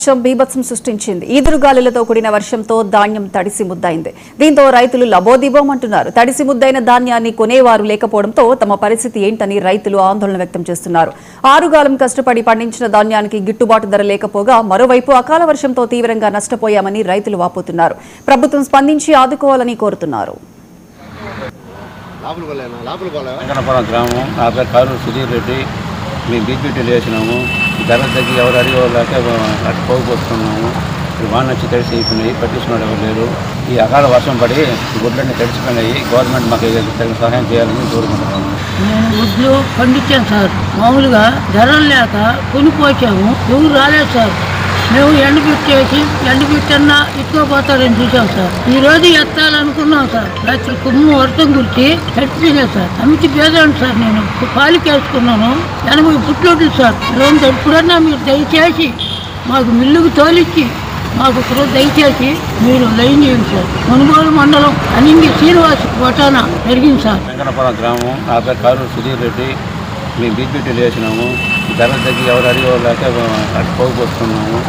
వర్షం బీభత్సం సృష్టించింది. ఈదురుగాలులతో కూడిన వర్షంతో ధాన్యం తడిసి ముద్దైంది. దీంతో రైతులు లబోదిబోమంటున్నారు. తడిసి ముద్దైన ధాన్యాన్ని కొనేవారు లేకపోవడంతో తమ పరిస్థితి ఏంటని రైతులు ఆందోళన వ్యక్తం చేస్తున్నారు. ఆరుగాలం కష్టపడి పండించిన ధాన్యానికి గిట్టుబాటు ధర లేకపోగా మరోవైపు అకాల వర్షంతో తీవ్రంగా నష్టపోయామని రైతులు వాపోతున్నారు. ప్రభుత్వం స్పందించి ఆదుకోవాలని కోరుతున్నారు. మేము బీపీటీలు వేసినాము. ధర తగ్గి ఎవరు అడిగేవాళ్ళకే అటు పోగుపోతున్నాము. వాన వచ్చి తడిసి అయిపోయినాయి, పట్టించుకున్నాడు ఎవరు లేరు. ఈ అకాల వర్షం పడి గుడ్లన్నీ తడిసిపోయినాయి. గవర్నమెంట్ మాకు తగిన సహాయం చేయాలని కోరుకుంటున్నాము. నేను గుడ్లు పండించాను సార్. మామూలుగా ధరలు లేక కొనుక్కొచ్చాము. ఎవరు రాలేదు సార్. మేము ఎండబెట్టన్నా ఇట్టుకోపోతారని చూసాం సార్. ఈ రోజు ఎత్తాలనుకున్నాం సార్. రాత్రి కుమ్ము వర్షం గురించి చచ్చిపోయినాయి సార్. అమితి పేదండి సార్. నేను పాలికి వేసుకున్నాను. 80 పుట్లోట్లు సార్. ఎప్పుడన్నా మీరు దయచేసి మాకు మిల్లుకు తోలిచ్చి మాకు దయచేసి మీరు లైన్ చేయండి సార్. మునుగోలు మండలం అనింగి శ్రీనివాస్ వటానా జరిగింది సార్. వెంకటపురం గ్రామం. నా పేరు కారు సుధీర్ రెడ్డి. మేము బీపీటీలు వేసినాము. ధర తగ్గి ఎవరు అడిగేవాళ్ళకే అటు పోగుపోతున్నాము.